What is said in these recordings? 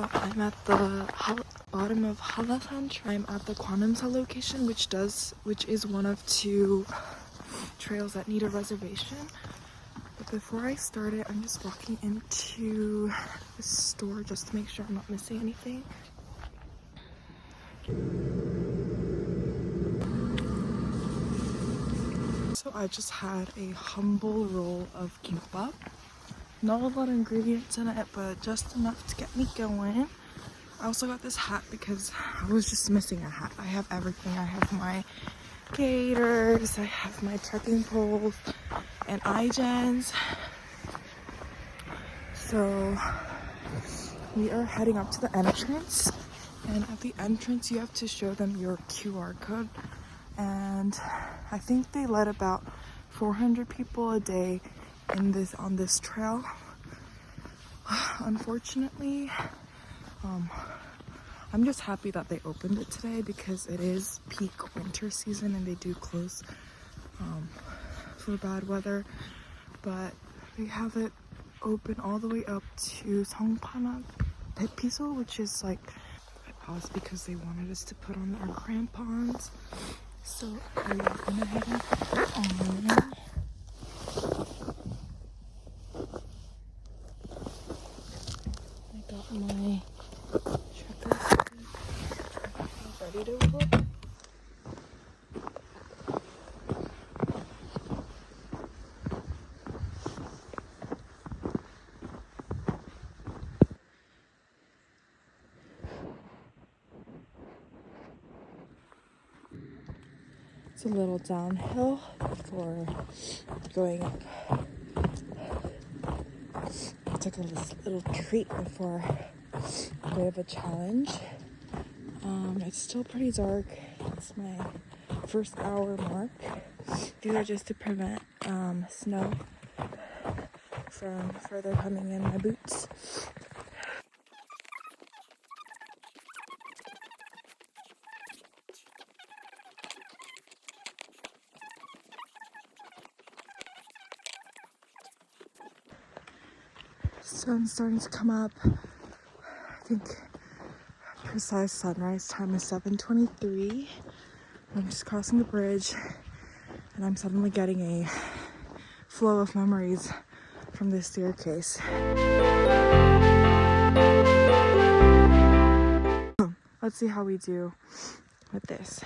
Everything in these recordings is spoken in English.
So I'm at the bottom of Hallasan. I'm at the Quantum Cell location, which is one of 2 trails that need a reservation. But before I start it, I'm just walking into the store just to make sure I'm not missing anything. So I just had a humble roll of kimbap. Not a lot of ingredients in it, but just enough to get me going. I also got this hat because I was just missing a hat. I have everything. I have my gaiters, I have my trekking poles, and iGens. So we are heading up to the entrance, and at the entrance you have to show them your QR code. And I think they let about 400 people a day on this trail. Unfortunately, I'm just happy that they opened it today because it is peak winter season and they do close for bad weather. But they have it open all the way up to Songpana Petpiso, which is like, I paused because they wanted us to put on our crampons. So we're gonna head on. I got my checkers ready to roll. It's a little downhill before going up. I took a little treat before a bit of a challenge. It's still pretty dark. It's my first hour mark. These are just to prevent snow from further coming in my boots. Sun's starting to come up. I think precise sunrise time is 7:23. I'm just crossing the bridge and I'm suddenly getting a flow of memories from this staircase. Let's see how we do with this.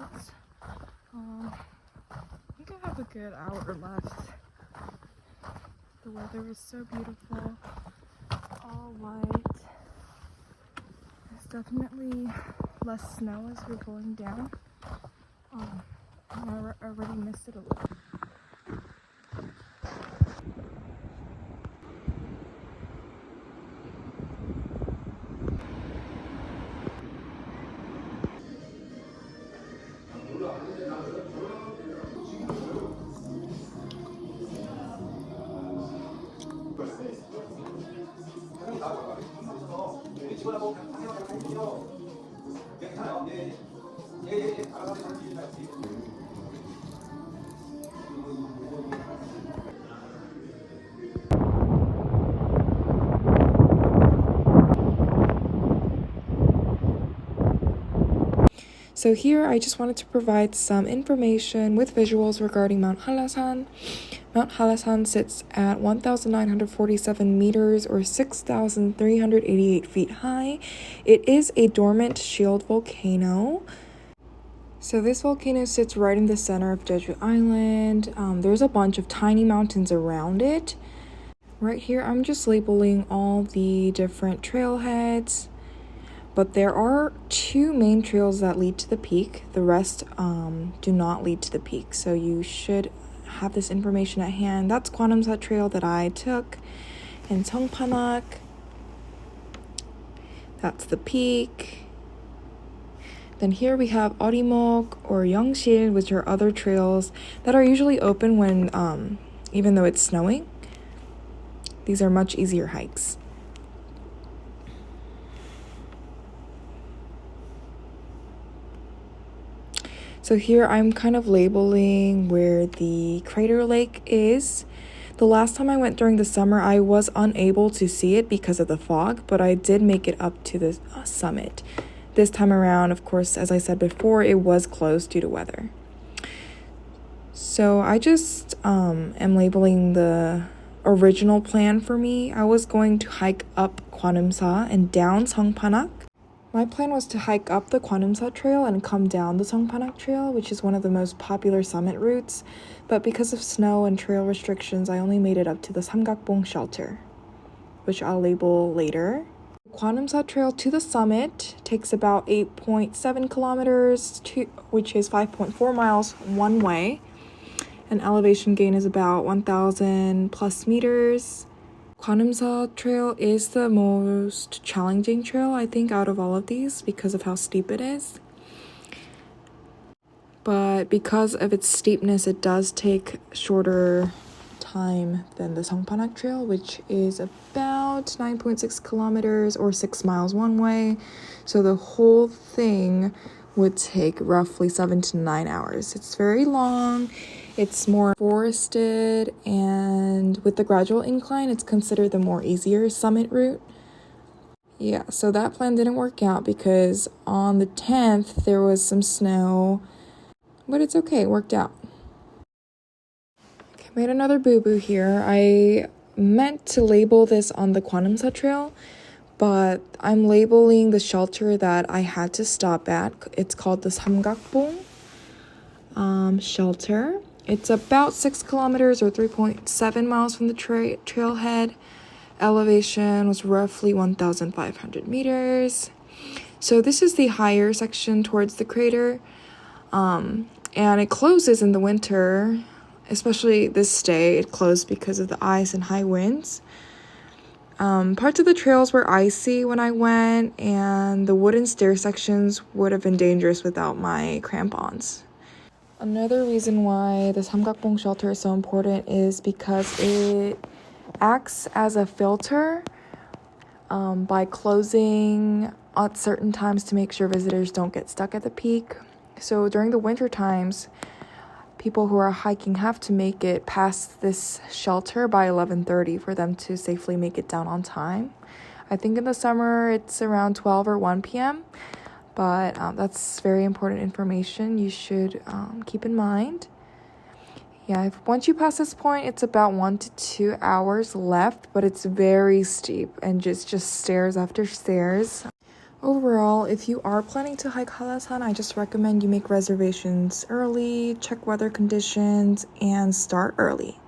I think I have a good hour left. The weather is so beautiful, all white. There's definitely less snow as we're going down. And I already missed it a little. So here I just wanted to provide some information with visuals regarding Mount Hallasan. Mount Hallasan sits at 1,947 meters or 6,388 feet high. It is a dormant shield volcano. So this volcano sits right in the center of Jeju Island. There's a bunch of tiny mountains around it. Right here I'm just labeling all the different trailheads. But there are 2 main trails that lead to the peak. The rest do not lead to the peak. So you should have this information at hand. That's Gwanamsa Trail that I took in Songpanak. That's the peak. Then here we have Orimok or Yeongsil, which are other trails that are usually open when, even though it's snowing. These are much easier hikes. So here I'm kind of labeling where the crater lake is. The last time I went during the summer, I was unable to see it because of the fog, but I did make it up to the summit. This time around, of course, as I said before, it was closed due to weather. So I just am labeling the original plan for me. I was going to hike up Gwanamsa and down Songpanak. My plan was to hike up the Gwanamsa Trail and come down the Songpanak Trail, which is one of the most popular summit routes, but because of snow and trail restrictions, I only made it up to the Samgakbong shelter, which I'll label later. Gwanamsa Trail to the summit takes about 8.7 kilometers, which is 5.4 miles one way, and elevation gain is about 1,000 plus meters. Gwanamsa Trail is the most challenging trail, I think, out of all of these because of how steep it is. But because of its steepness, it does take shorter time than the Songpanak Trail, which is about 9.6 kilometers or 6 miles one way. So the whole thing would take roughly 7 to 9 hours. It's very long. It's more forested, and with the gradual incline, it's considered the more easier summit route. Yeah, so that plan didn't work out because on the 10th, there was some snow, but it's okay, it worked out. Okay, made another boo-boo here. I meant to label this on the Gwanamsa Trail, but I'm labeling the shelter that I had to stop at. It's called the Samgakbong shelter. It's about 6 kilometers or 3.7 miles from the trailhead. Elevation was roughly 1,500 meters. So this is the higher section towards the crater. And it closes in the winter, especially this day. It closed because of the ice and high winds. Parts of the trails were icy when I went, and the wooden stair sections would have been dangerous without my crampons. Another reason why the Samgakbong shelter is so important is because it acts as a filter by closing at certain times to make sure visitors don't get stuck at the peak. So during the winter times, people who are hiking have to make it past this shelter by 11:30 for them to safely make it down on time. I think in the summer it's around 12 or 1 p.m., but that's very important information you should keep in mind. Yeah, once you pass this point, it's about 1 to 2 hours left, but it's very steep and just stairs after stairs. Overall, if you are planning to hike Hallasan, I just recommend you make reservations early, check weather conditions, and start early.